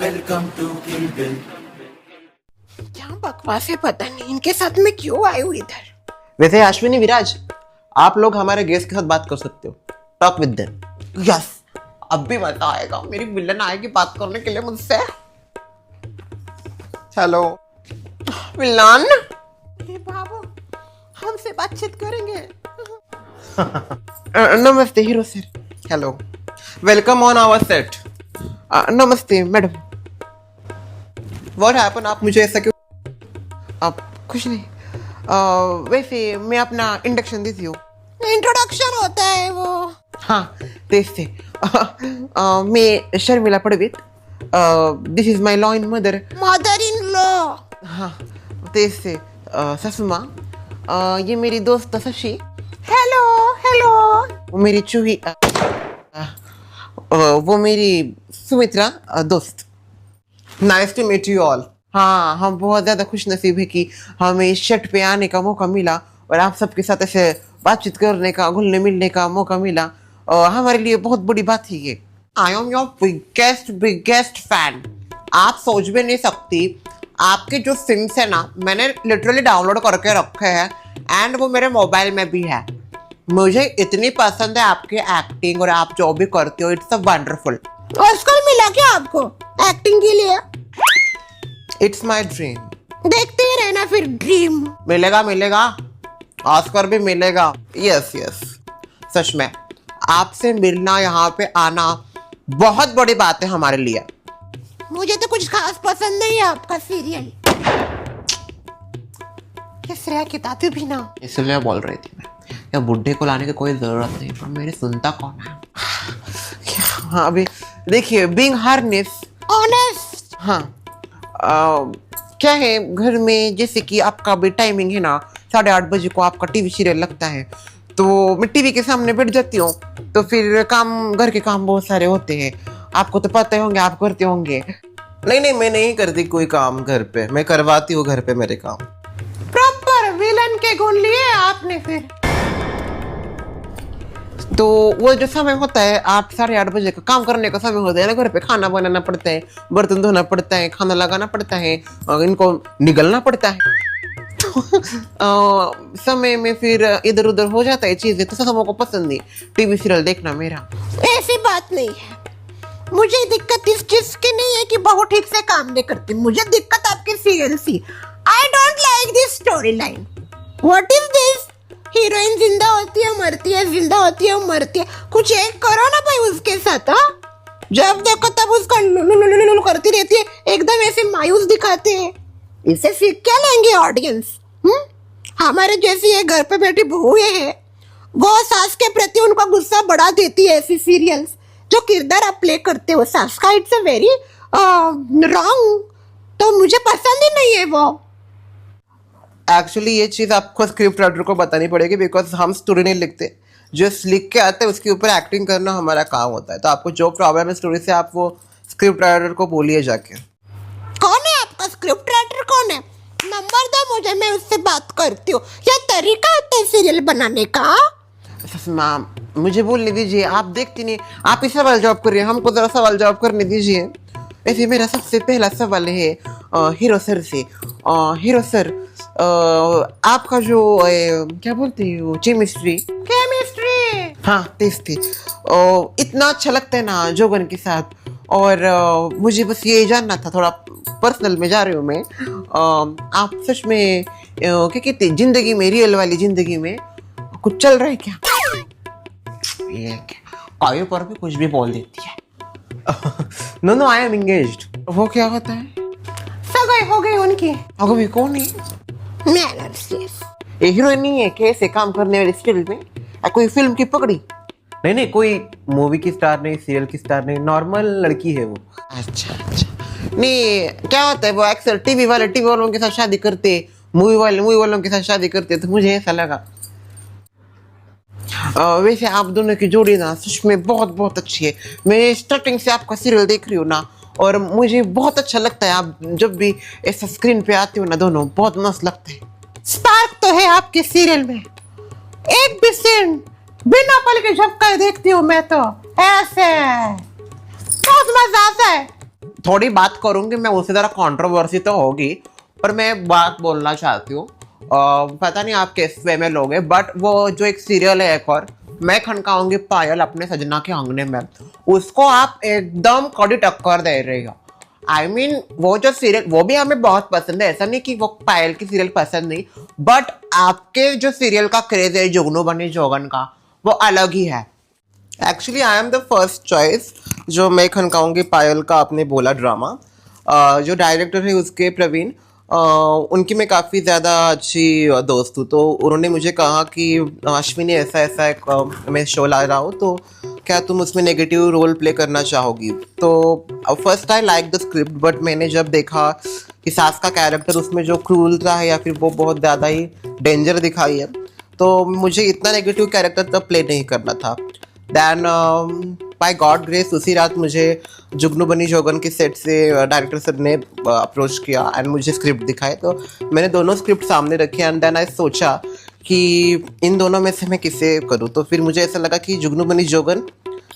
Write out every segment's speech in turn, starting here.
क्या बकवास है, पता नहीं इनके साथ में क्यों आई हूँ इधर। वैसे अश्विनी विराज, आप लोग हमारे गेस्ट के साथ बात कर सकते हो। Talk with them. यस, अब भी मजा आएगा। मेरी विलन आएगी बात करने के लिए मुझसे। Hello villain. हे बाबू, हमसे बातचीत करेंगे। नमस्ते hero sir. Hello, welcome on our set. नमस्ते मैडम। What happen? आप मुझे ऐसा क्यों? आप कुछ नहीं। वैसे मैं अपना इंडक्शन देती हूँ। इंट्रोडक्शन होता है वो। हाँ, तेज से। मैं शर्मिला पड़वित। This is my law in mother. Mother in law. हाँ, तेज से। ससु माँ, ये मेरी दोस्त शशि। Hello hello. वो मेरी चूही। वो मेरी सुमित्रा दोस्त। Nice to meet you all. हाँ, हम बहुत ज़्यादा खुश नसीब है कि हमें इस सेट पे आने का मौका मिला और आप सबके साथ ऐसे बातचीत करने का, घुलने मिलने का मौका मिला। और हमारे लिए बहुत बड़ी बात है ये। I am your biggest fan. आप सोच भी नहीं सकती, आपके जो फिल्म्स है ना, मैंने लिटरली डाउनलोड करके रखे हैं एंड वो मेरे मोबाइल में भी है। मुझे इतनी पसंद है आपकी एक्टिंग और आप जो भी करते हो। It's a wonderful. ऑस्कर मिला क्या आपको एक्टिंग के लिए? It's my dream. देखते ही रहना फिर ड्रीम। मिलेगा, ऑस्कर भी मिलेगा। यस यस, सच में आपसे मिलना, यहाँ पे आना बहुत बड़ी बात है हमारे लिए। मुझे तो कुछ खास पसंद नहीं है आपका सीरियल। ये श्रेया की तातू भी ना, इसलिए बोल रही थी मैं, या बुड्ढे को लाने की कोई जरूरत नहीं, पर मेरी सुनता कौन है? हाँ, अभी देखिए, बीइंग हार्नेस ऑनेस्ट। हाँ, क्या है घर में, जैसे कि आपका भी टाइमिंग है ना, 8:30 बजे को आपका टीवी सीरियल लगता है, तो मैं टीवी के सामने बैठ जाती हूँ। तो फिर काम, घर के काम बहुत सारे होते हैं। आपको तो पता ही होंगे, आप करते होंगे। नहीं, मैं नहीं करती कोई काम घर पे, मैं करवाती हूँ घर पे मेरे काम। प्रॉपर विलन के गुण लिए आपने फिर। तो वो जो समय होता है 8-8:30 बजे का काम करने का समय होता है ना, घर पे खाना बनाना पड़ता है, बर्तन धोना पड़ता है, खाना लगाना पड़ता है, इनको निगलना पड़ता है। समय में फिर इधर उधर हो जाता है चीजें, तो सब को पसंद नहीं टीवी सीरियल देखना मेरा। ऐसी बात नहीं है। मुझे दिक्कत इस चीज की नहीं है कि बहुत ठीक से काम नहीं करती। मुझे दिक्कत आपके सीरियल सी। I don't like this story line. What is this? Heroine जिंदा होती है, मरती है, जिंदा होती है, मरती है। कुछ एक करो ना भाई उसके साथ। हाँ, जब देखो तब उसका लुलुलुलुलुलु करती रहती है, एकदम ऐसे मायूस दिखाते हैं। इससे सीख क्या लेंगे ऑडियंस? हमारे जैसी ये घर पे बैठी बहुएं हैं, वो सास के प्रति उनका गुस्सा बढ़ा देती है। ऐसी सीरियल्स जो किरदार आप प्ले करते हो सास का, इट्स अ वेरी रॉन्ग। तो मुझे पसंद ही नहीं है वो। एक्चुअली ये चीज आपको स्क्रिप्ट राइटर को बतानी पड़ेगी, बिकॉज हम स्टोरी नहीं लिखते, जस्ट लिख के आते हैं, उसके ऊपर एक्टिंग करना हमारा काम होता है। तो आपको जो प्रॉब्लम है स्टोरी से, आप वो स्क्रिप्ट राइटर को बोलिए जाके। कौन है आपका स्क्रिप्ट राइटर? कौन है? नंबर दो मुझे, मैं उससे बात करती हूँ। क्या तरीका होता है सीरियल बनाने का? मैम, मुझे बोलने दीजिए, आप देखती नहीं, आप ही सवाल जवाब कर रही हैं, हमको जरा सवाल जवाब करने दीजिए। ऐसे मेरा सबसे पहला सवाल है हीरो सर से। हीरो सर, आपका जो क्या बोलते हैं वो, केमिस्ट्री। हाँ, तेज थी। इतना अच्छा लगता है ना जोगन के साथ। और मुझे बस ये जानना था, थोड़ा पर्सनल में जा रही हूँ मैं, आप सच में क्या कहते हैं, जिंदगी में, रियल वाली जिंदगी में कुछ चल रहा है क्या? ये काव्य पर भी कुछ भी बोल देती है। No, I am engaged. वो क्या होता है? सगाई हो गई उनकी। अभी कौन है? ये हीरोइन नहीं है कैसे काम करने वाली सीरियल में? कोई फिल्म की पकड़ी? नहीं, कोई मूवी की स्टार नहीं, सीरियल की स्टार नहीं, नॉर्मल लड़की है वो। अच्छा, नहीं, क्या होता है वो अक्सर टीवी वालों के साथ शादी करते, मूवी वालों के साथ शादी करते, तो मुझे ऐसा लगा। वैसे आप दोनों की जोड़ी ना सच में बहुत अच्छी है। मैं स्टार्टिंग से आपका सीरियल देख रही हूँ ना, और मुझे बहुत अच्छा लगता है। आप जब भी ऐसा स्क्रीन पे आते हो ना, दोनों बहुत मस्त लगते हैं। स्पार्क तो है आपके सीरियल में। एक भी सीन बिना पल के झपकाए देखती हूँ मैं तो, ऐसे बहुत मजा आता है। थोड़ी बात करूंगी मैं, उससे ज़रा कंट्रोवर्सी तो होगी, पर मैं बात बोलना चाहती हूँ। पता नहीं आप किस वे में लोगे, बट वो जो एक सीरियल है एक और, मैं खनकाऊंगी पायल अपने सजना के अंगने में, उसको आप एकदम कड़ी टक्कर दे रही हो। I mean, वो जो सीरियल वो भी हमें बहुत पसंद है, ऐसा नहीं कि वो पायल की सीरियल पसंद नहीं, बट आपके जो सीरियल का क्रेज है जुगनू बनी जोगन का, वो अलग ही है। Actually I am the first choice जो मैं खनकाऊंगी पायल का आपने बोला ड्रामा। जो डायरेक्टर है उसके प्रवीण, उनकी मैं काफ़ी ज़्यादा अच्छी दोस्त हूँ, तो उन्होंने मुझे कहा कि अश्विनी ऐसा ऐसा एक मैं शो ला रहा हूँ, तो क्या तुम उसमें नेगेटिव रोल प्ले करना चाहोगी। तो first I like the script, but मैंने जब देखा कि सास का कैरेक्टर उसमें जो क्रूरता है या फिर वो बहुत ज़्यादा ही डेंजर दिखाई है, तो मुझे इतना नेगेटिव कैरेक्टर तब प्ले नहीं करना था। दैन बाय गॉड ग्रेस उसी रात मुझे जुगनू बनी जोगन के सेट से डायरेक्टर सर ने अप्रोच किया एंड मुझे स्क्रिप्ट दिखाए, तो मैंने दोनों स्क्रिप्ट सामने रखे एंड देन आई सोचा कि इन दोनों में से मैं किसे करूँ। तो फिर मुझे ऐसा लगा कि जुगनू बनी जोगन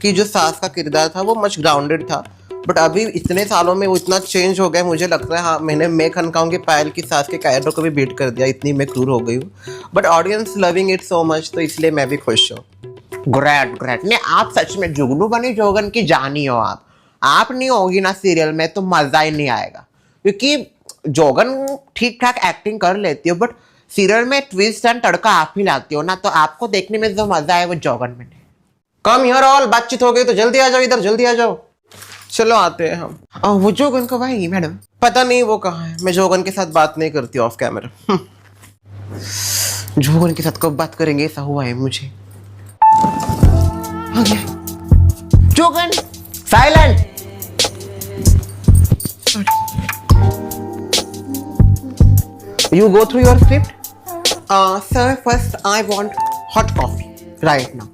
की जो सास का किरदार था वो मच ग्राउंडेड था, बट अभी इतने सालों में वो इतना चेंज हो गया, मुझे लगता है हाँ मैं खनकाऊंगी पायल की सास के कैरेक्टर को भी बीट कर दिया, इतनी मैं क्रूर हो गई हूँ, but audience loving it so much, तो इसलिए मैं भी खुश हूँ। ग्रेट ग्रेट, नहीं आप सच में जुगनू बनी जोगन की जानी हो। आप नहीं होगी ना सीरियल में तो मजा ही नहीं आएगा, क्योंकि जोगन ठीक ठाक एक्टिंग कर लेती हो, बट सीरियल में ट्विस्ट एंड तड़का आप ही लाती हो ना, तो आपको देखने में जो मजा है वो जोगन में नहीं। कम हियर ऑल, बातचीत हो गई तो जल्दी आ जाओ इधर, जल्दी आ जाओ। चलो आते हैं हम। वो जोगन कब आएगी मैडम? पता नहीं वो कहाँ है, मैं जोगन के साथ बात नहीं करती ऑफ कैमरा। जोगन के साथ कब बात करेंगे ऐसा हुआ है मुझे। जोगन silent. You go through your script. Sir, first I want hot coffee right now.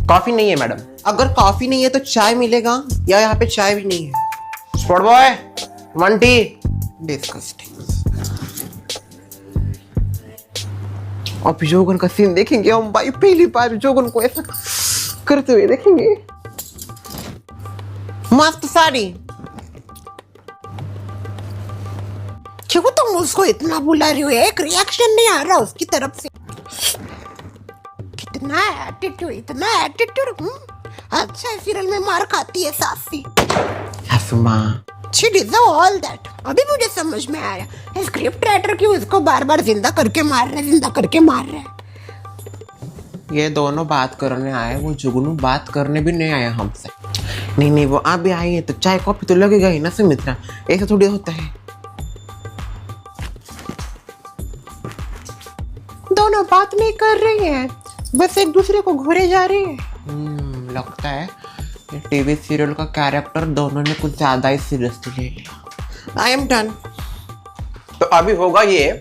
Coffee नहीं है मैडम। अगर कॉफी नहीं है तो चाय मिलेगा, या यहाँ पे चाय भी नहीं है। Spot boy, one T. Disgusting. अब जोगन का सीन देखेंगे हम भाई, पहली बार जोगन को ऐसा करते हुए देखेंगे। मस्त साड़ी। क्यों तुम उसको इतना बुला रही हो? एक रिएक्शन नहीं आ रहा उसकी तरफ से। कितना एटीट्यूड, इतना एटीट्यूड। अच्छा सीरियल में मार खाती है सासी। She deserve all that. अभी मुझे समझ में आया, स्क्रिप्ट राइटर क्यों उसको बार बार जिंदा करके मार रहे। ये दोनों बात करने आए, वो जुगनू बात करने भी नहीं आया हमसे। नहीं वो आप भी आई है तो चाय कॉफी तो लगेगा ही ना सुमित्रा, ऐसा थोड़ी होता है। दोनों बात नहीं कर रही हैं, बस एक दूसरे को घूरे जा रही है। लगता है ये टीवी सीरियल का कैरेक्टर दोनों ने कुछ ज्यादा ही सीरियसली ले लिया। I am done. तो अभी होगा ये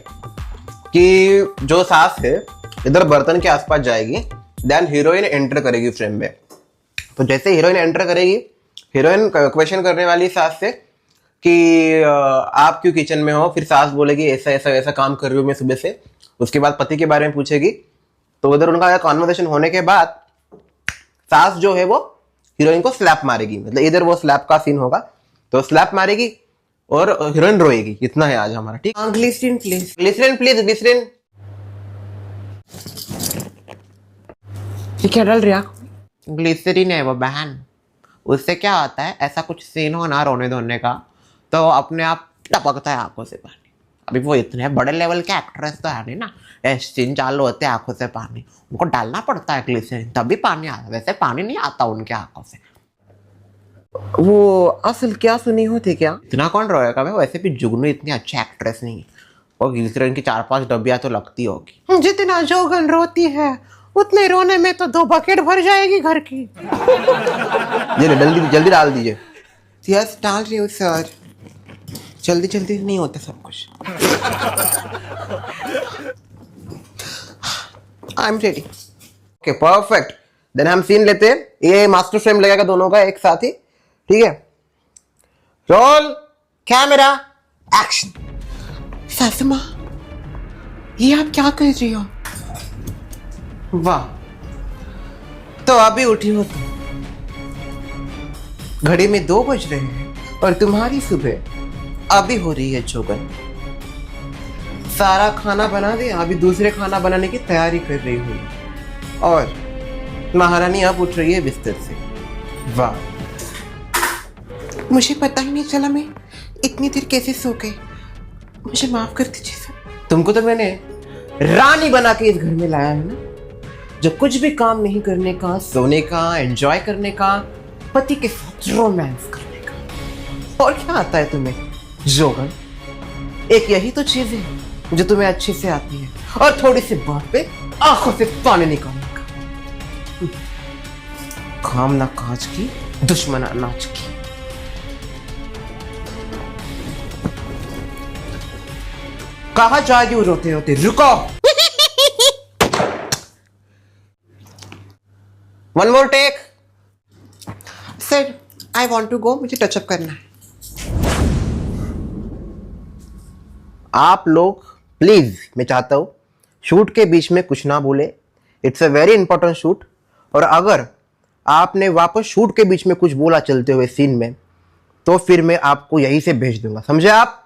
कि जो सास है इधर बर्तन के आसपास जाएगी, देन हीरोइन एंटर करेगी फ्रेम में। तो जैसे हीरोइन एंटर करेगी, हीरोइन क्वेश्चन करने वाली सास से कि आप क्यों किचन में हो, फिर सास बोलेगी ऐसा ऐसा ऐसा काम कर रही हूँ मैं सुबह से। उसके बाद पति के बारे में पूछेगी, तो उधर उनका कॉन्वर्सेशन होने के बाद सास जो है वो हीरोइन को स्लैप मारेगी, मतलब इधर वो स्लैप का सीन होगा, तो स्लैप मारेगी और हीरोइन रोएगी। इतना है आज हमारा, ठीक। Glycerine please, glycerine please, glycerine. क्या डाल रही? ग्लिसरीन है वो बहन, उससे क्या होता है, ऐसा कुछ सीन हो ना रोने धोने का तो अपने आप टपकता है आंखों से पानी। अभी वो इतने बड़े लेवल के एक्ट्रेस तो है नहीं ना, सीन चालू होते हैं आंखों से पानी, उनको डालना पड़ता है ग्लिसरीन तभी पानी आता है, वैसे पानी नहीं आता उनके आंखों से। वो असल क्या सुनी होती क्या? इतना कौन रोएगा भाई, वैसे भी जुगनू इतनी अच्छी एक्ट्रेस नहीं है, और ग्लिसरीन की 4-5 डब्बियां तो लगती होगी। जितना जोगन रोती है उतने रोने में तो 2 बकेट भर जाएगी घर की। जल्दी जल्दी डाल दीजिए। यस डाल रही हूँ सर, जल्दी जल्दी नहीं होता सब कुछ। I am ready. Okay perfect, then हम सीन लेते हैं। ये मास्टर फ्रेम लगेगा दोनों का एक साथ ही, ठीक है। Roll camera action. सासू माँ, ये आप क्या कर रही हो? वाह, तो अभी उठी हो तुम? घड़ी में 2 बज रहे हैं और तुम्हारी सुबह अभी हो रही है जोगन। सारा खाना बना दे, अभी दूसरे खाना बनाने की तैयारी कर रही हूँ। और महारानी अब उठ रही है बिस्तर से। वाह, मुझे पता ही नहीं चला मैं इतनी देर कैसे सो गई। मुझे माफ कर दीजिए सर। तुमको तो मैंने रानी बना के इस घर में लाया है ना, जो कुछ भी काम नहीं करने का, सोने का, एंजॉय करने का, पति के साथ रोमांस करने का। और क्या आता है तुम्हें जोगन? एक यही तो चीज है जो तुम्हें अच्छे से आती है, और थोड़ी सी बात पे आंखों से पानी निकालने का। काम ना काज की, दुश्मन अनाज की। कहा जा रही हो रोते रोते? रुको, one more take. Sir I want to go, मुझे टचअप करना है। आप लोग प्लीज, मैं चाहता हूं शूट के बीच में कुछ ना बोले। It's a very important shoot. और अगर आपने वापस शूट के बीच में कुछ बोला चलते हुए सीन में, तो फिर मैं आपको यहीं से भेज दूंगा, समझे आप?